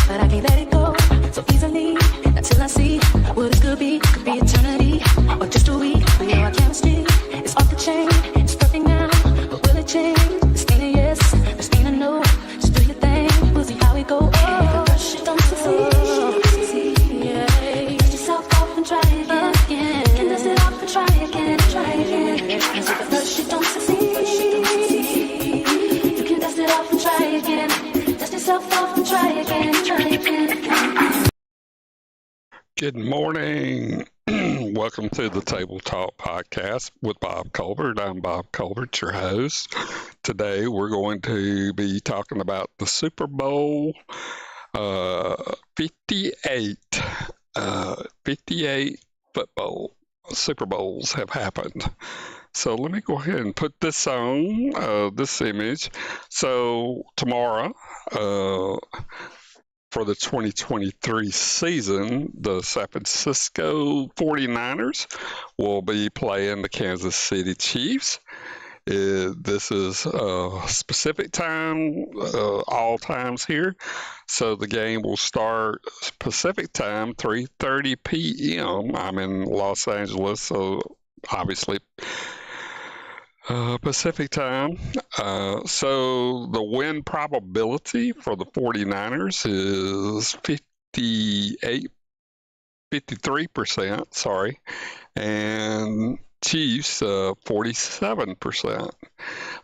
but I can't let it go so easily until I see what it could be eternity or just a week. We know our chemistry is off the chain, it's perfect now, but will it change? This ain't a yes, this ain't a no. Just do your thing, we'll see how it go. Oh, rush it, don't succeed. Yeah, dust yourself off and try again. You can dust it off and try again, try again. Rush it, don't succeed. You can dust it off and try again. Dust yourself off and try again, try again. Good morning. Welcome to the Table Talk podcast with Bob Colbert. I'm Bob Colbert, your host. Today we're going to be talking about the Super Bowl 58. 58 football Super Bowls have happened. So let me go ahead and put this on, this image. So tomorrow, for the 2023 season, the San Francisco 49ers will be playing the Kansas City Chiefs. This is specific time, all times here. So the game will start Pacific time, 3:30 p.m. I'm in Los Angeles, so obviously Pacific time. So the win probability for the 49ers is 53%, sorry, and Chiefs 47%.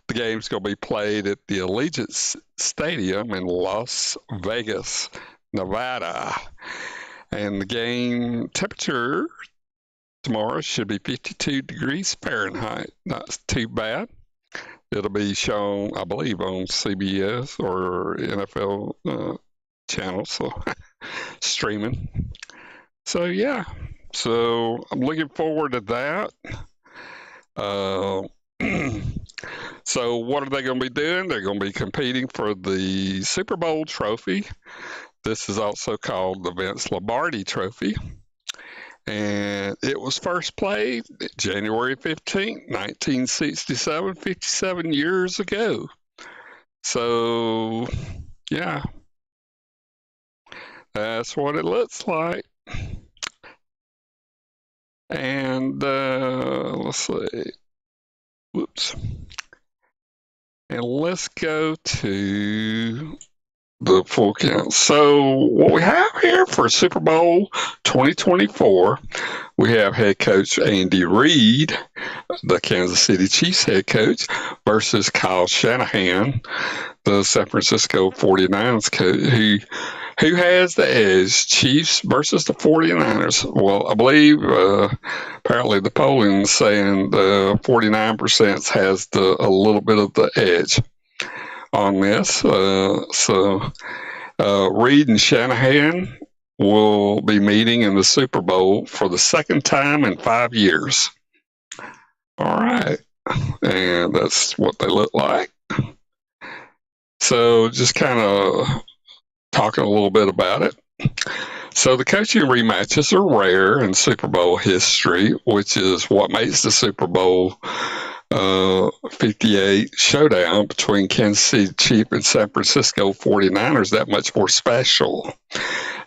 The game's going to be played at the Allegiant Stadium in Las Vegas, Nevada. And the game temperature tomorrow should be 52 degrees Fahrenheit. Not too bad. It'll be shown, I believe, on CBS or NFL channels, so streaming. So, yeah. So, I'm looking forward to that. So, what are they going to be doing? They're going to be competing for the Super Bowl trophy. This is also called the Vince Lombardi Trophy. And it was first played January 15th, 1967, 57 years ago. So, yeah, that's what it looks like. And let's see. Whoops. And let's go to the full count. So what we have here for Super Bowl 2024, we have head coach Andy Reid, the Kansas City Chiefs head coach, versus Kyle Shanahan, the San Francisco 49ers coach. Who has the edge, Chiefs versus the 49ers? Well, I believe apparently the polling is saying the 49% has a little bit of the edge on this. So Reid and Shanahan will be meeting in the Super Bowl for the second time in 5 years. All right. And that's what they look like. So just kind of talking a little bit about it. So the coaching rematches are rare in Super Bowl history, which is what makes the Super Bowl 58 showdown between Kansas City Chiefs and San Francisco 49ers that much more special.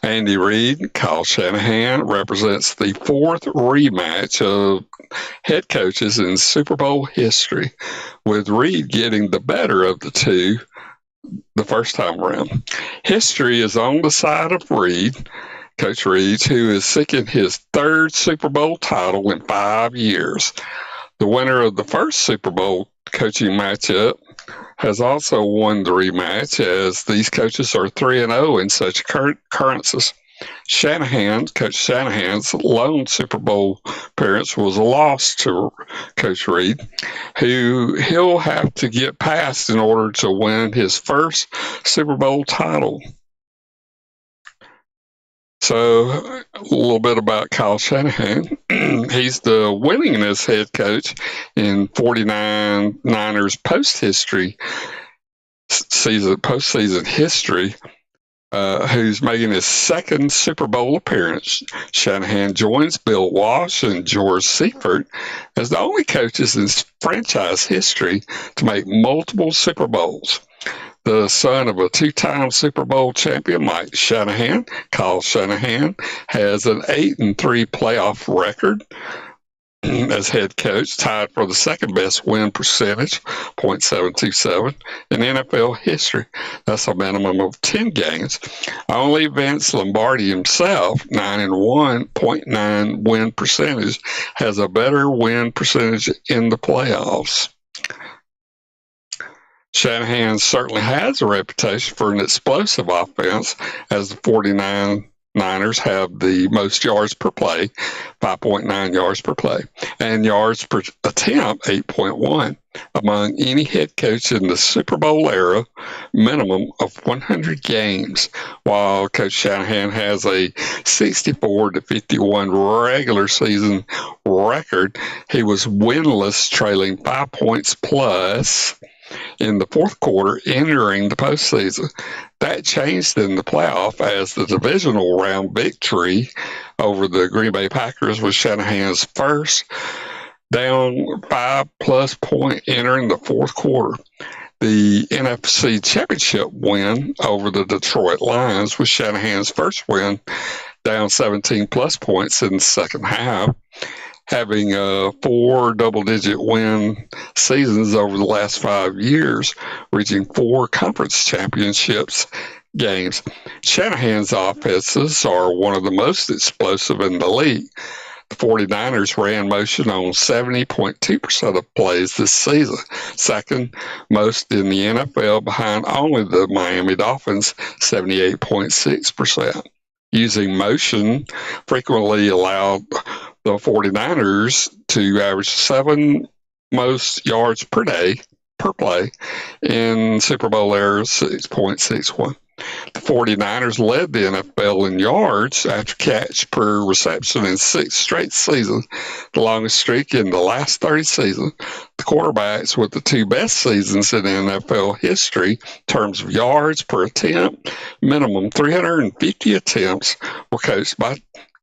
Andy Reid, Kyle Shanahan represents the fourth rematch of head coaches in Super Bowl history, with Reid getting the better of the two the first time around. History is on the side of Reid, Coach Reid, who is seeking his third Super Bowl title in 5 years. The winner of the first Super Bowl coaching matchup has also won the rematch, as these coaches are 3-0 in such occurrences. Coach Shanahan's lone Super Bowl appearance was a loss to Coach Reid, who he'll have to get past in order to win his first Super Bowl title. So a little bit about Kyle Shanahan. He's the winningest head coach in 49ers postseason history, who's making his second Super Bowl appearance. Shanahan joins Bill Walsh and George Seifert as the only coaches in franchise history to make multiple Super Bowls. the son of a two-time Super Bowl champion, Mike Shanahan. Kyle Shanahan has an 8-3 playoff record as head coach, tied for the second best win percentage, .727, in NFL history. That's a minimum of 10 games. Only Vince Lombardi himself, 9-1, .9 win percentage, has a better win percentage in the playoffs. Shanahan certainly has a reputation for an explosive offense, as the 49ers have the most yards per play, 5.9 yards per play, and yards per attempt, 8.1, among any head coach in the Super Bowl era, minimum of 100 games, while Coach Shanahan has a 64-51 regular season record. He was winless, trailing 5 points plus in the fourth quarter, entering the postseason. That changed in the playoff as the divisional round victory over the Green Bay Packers was Shanahan's first down 5+ point entering the fourth quarter. The NFC Championship win over the Detroit Lions was Shanahan's first win, down 17+ points in the second half, having 4 double-digit win seasons over the last 5 years, reaching 4 conference championships games. Shanahan's offenses are one of the most explosive in the league. The 49ers ran motion on 70.2% of plays this season, second most in the NFL, behind only the Miami Dolphins, 78.6%. Using motion frequently allowed the 49ers to average 7 most yards per play in Super Bowl era, 6.61. The 49ers led the NFL in yards after catch per reception in 6 straight seasons, the longest streak in the last 30 seasons. The quarterbacks with the 2 best seasons in NFL history in terms of yards per attempt, minimum 350 attempts, were coached by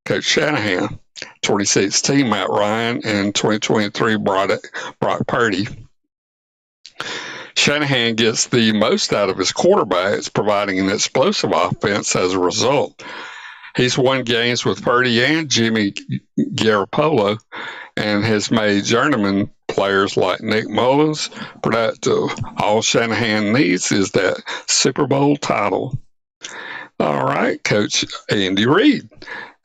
Coach Shanahan. 2016, Matt Ryan, and 2023, Brock Purdy. Shanahan gets the most out of his quarterbacks, providing an explosive offense as a result. He's won games with Purdy and Jimmy Garoppolo and has made journeyman players like Nick Mullins productive. All Shanahan needs is that Super Bowl title. All right, Coach Andy Reid.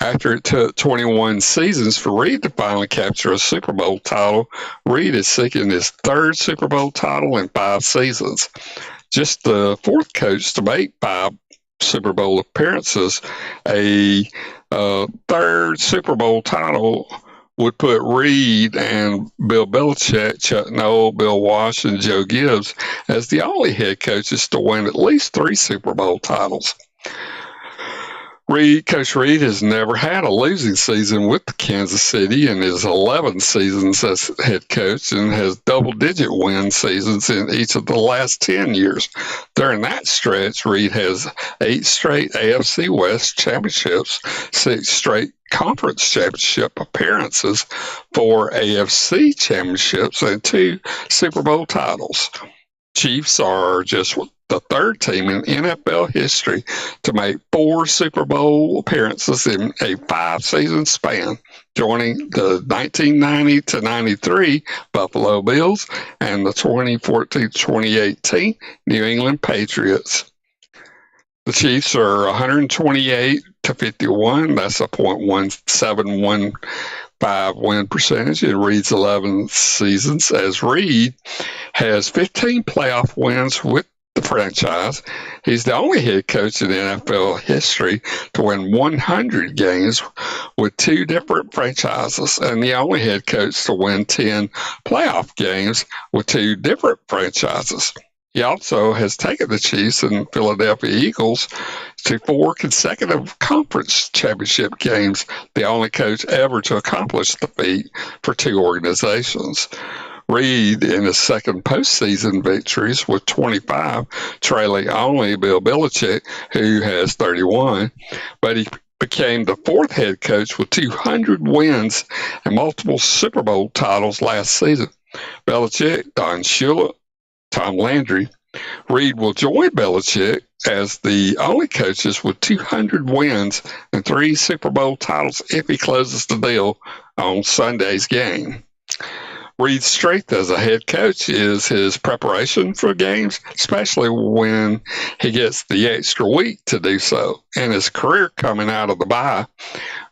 After it took 21 seasons for Reid to finally capture a Super Bowl title, Reid is seeking his 3rd Super Bowl title in 5 seasons. Just the 4th coach to make 5 Super Bowl appearances. A 3rd Super Bowl title would put Reid and Bill Belichick, Chuck Noll, Bill Walsh, and Joe Gibbs as the only head coaches to win at least 3 Super Bowl titles. Coach Reid has never had a losing season with the Kansas City in his 11 seasons as head coach, and has double-digit win seasons in each of the last 10 years. During that stretch, Reid has 8 straight AFC West championships, 6 straight conference championship appearances, 4 AFC championships, and 2 Super Bowl titles. Chiefs are just the 3rd team in NFL history to make 4 Super Bowl appearances in a 5-season span, joining the 1990-93 Buffalo Bills and the 2014-2018 New England Patriots. The Chiefs are 128-51. That's a .1715 win percentage in Reid's 11 seasons, as Reid has 15 playoff wins with the franchise. He's the only head coach in NFL history to win 100 games with 2 different franchises, and the only head coach to win 10 playoff games with 2 different franchises. He also has taken the Chiefs and Philadelphia Eagles to 4 consecutive conference championship games, the only coach ever to accomplish the feat for 2 organizations. Reid in his second postseason victories with 25, trailing only Bill Belichick, who has 31, but he became the 4th head coach with 200 wins and multiple Super Bowl titles last season. Belichick, Don Shula, Tom Landry, Reed will join Belichick as the only coaches with 200 wins and 3 Super Bowl titles if he closes the deal on Sunday's game. Reed's strength as a head coach is his preparation for games, especially when he gets the extra week to do so. In his career coming out of the bye,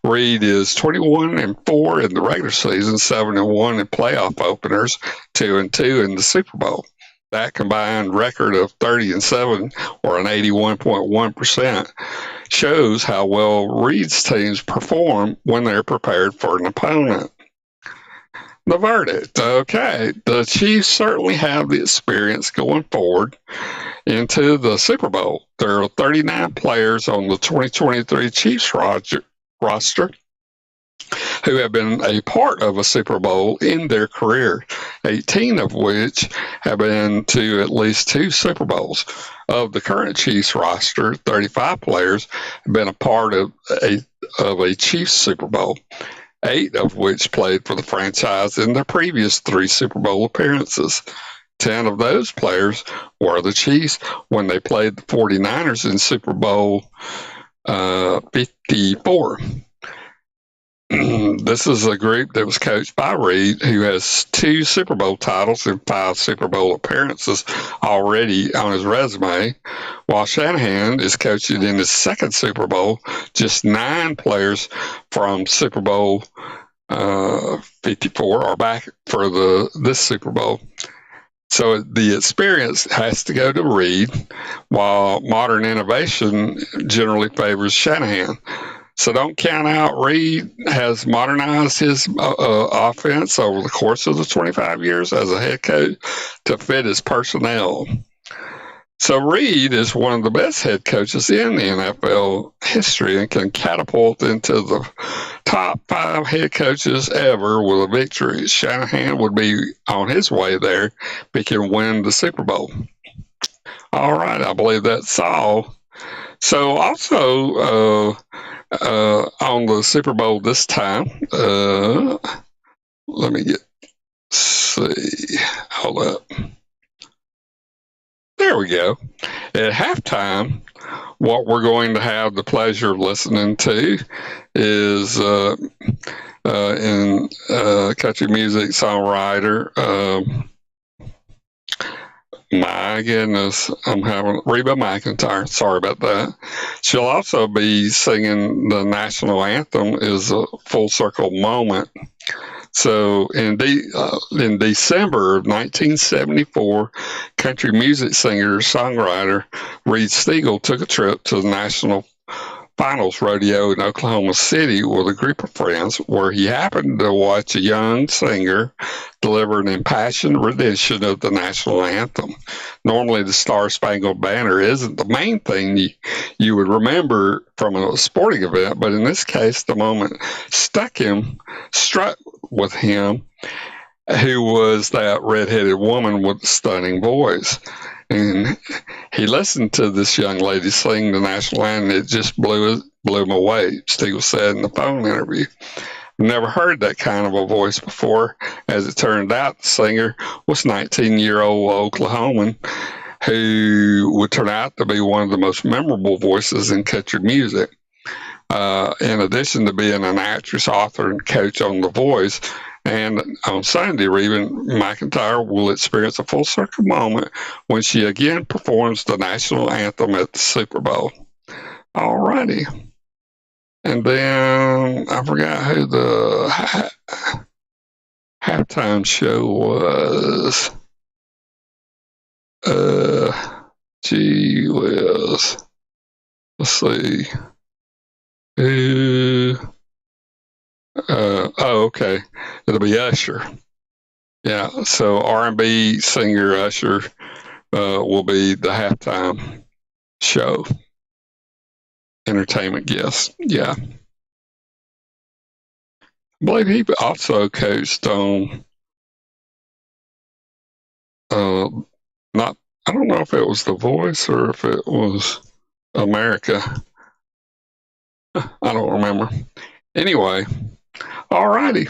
Reed is 21-4 in the regular season, 7-1 in playoff openers, 2-2 in the Super Bowl. That combined record of 30-7, or an 81.1%, shows how well Reed's teams perform when they're prepared for an opponent. The verdict. Okay, the Chiefs certainly have the experience going forward into the Super Bowl. There are 39 players on the 2023 Chiefs roster who have been a part of a Super Bowl in their career, 18 of which have been to at least 2 Super Bowls. Of the current Chiefs roster, 35 players have been a part of a Chiefs Super Bowl, 8 of which played for the franchise in their previous 3 Super Bowl appearances. 10 of those players were the Chiefs when they played the 49ers in Super Bowl 54. This is a group that was coached by Reed, who has 2 Super Bowl titles and 5 Super Bowl appearances already on his resume, while Shanahan is coaching in his 2nd Super Bowl, just 9 players from Super Bowl 54 are back for this Super Bowl. So the experience has to go to Reed, while modern innovation generally favors Shanahan. So don't count out Reed has modernized his offense over the course of the 25 years as a head coach to fit his personnel. So Reed is one of the best head coaches in the NFL history and can catapult into the top 5 head coaches ever with a victory. Shanahan would be on his way there if he can win the Super Bowl. All right, I believe that's all. So also on the Super Bowl this time, let me see, hold up. There we go. At halftime, what we're going to have the pleasure of listening to is in country music songwriter, my goodness, I'm having Reba McEntire. Sorry about that. She'll also be singing the national anthem, is a full circle moment. So in December of 1974, country music singer songwriter Reed Stegall took a trip to the National Finals Rodeo in Oklahoma City with a group of friends, where he happened to watch a young singer deliver an impassioned rendition of the national anthem. Normally, the Star Spangled Banner isn't the main thing you would remember from a sporting event, but in this case, the moment struck with him, who was that redheaded woman with the stunning voice. And he listened to this young lady sing the national anthem, and it just blew him away, Stegall said in the phone interview. Never heard that kind of a voice before. As it turned out, the singer was 19-year-old Oklahoman who would turn out to be one of the most memorable voices in country music. In addition to being an actress, author, and coach on The Voice, and on Sunday, Reba McEntire will experience a full circle moment when she again performs the national anthem at the Super Bowl. All righty. And then I forgot who the halftime show was. Gee whiz. Let's see. Okay. It'll be Usher. Yeah, so R&B singer Usher will be the halftime show. Entertainment guest. Yeah. I believe he also coached on I don't know if it was The Voice or if it was America. I don't remember. Anyway, all righty.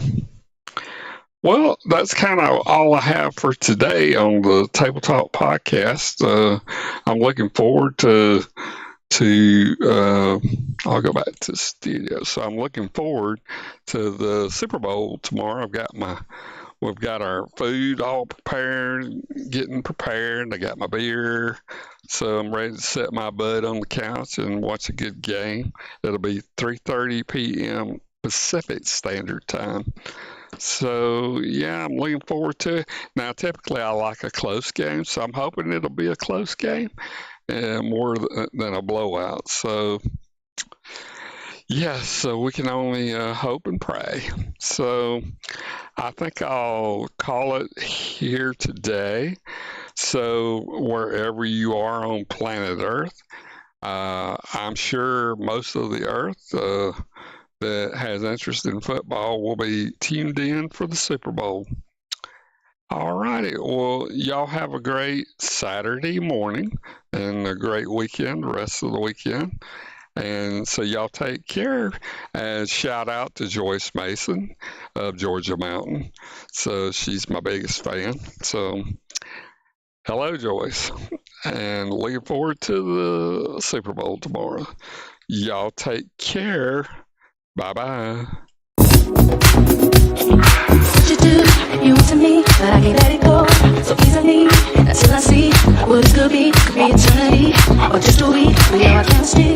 Well, that's kind of all I have for today on the Table Talk podcast. I'm looking forward to I'll go back to the studio. So I'm looking forward to the Super Bowl tomorrow. We've got our food all prepared, getting prepared. I got my beer, so I'm ready to set my butt on the couch and watch a good game. It'll be 3:30 p.m. Pacific Standard Time. So yeah, I'm looking forward to it. Now, typically I like a close game, so I'm hoping it'll be a close game and more than a blowout. So yeah, so we can only hope and pray. So I think I'll call it here today. So wherever you are on planet Earth, I'm sure most of the Earth that has interest in football will be tuned in for the Super Bowl. All righty. Well, y'all have a great Saturday morning and a great weekend, the rest of the weekend. And so y'all take care, and shout out to Joyce Mason of Georgia Mountain. So she's my biggest fan. So hello, Joyce, and looking forward to the Super Bowl tomorrow. Y'all take care. Bye-bye. What you do, you want to me, but I can't let it go so easily. Until I see what it could be eternity or just a week. We know our chemistry.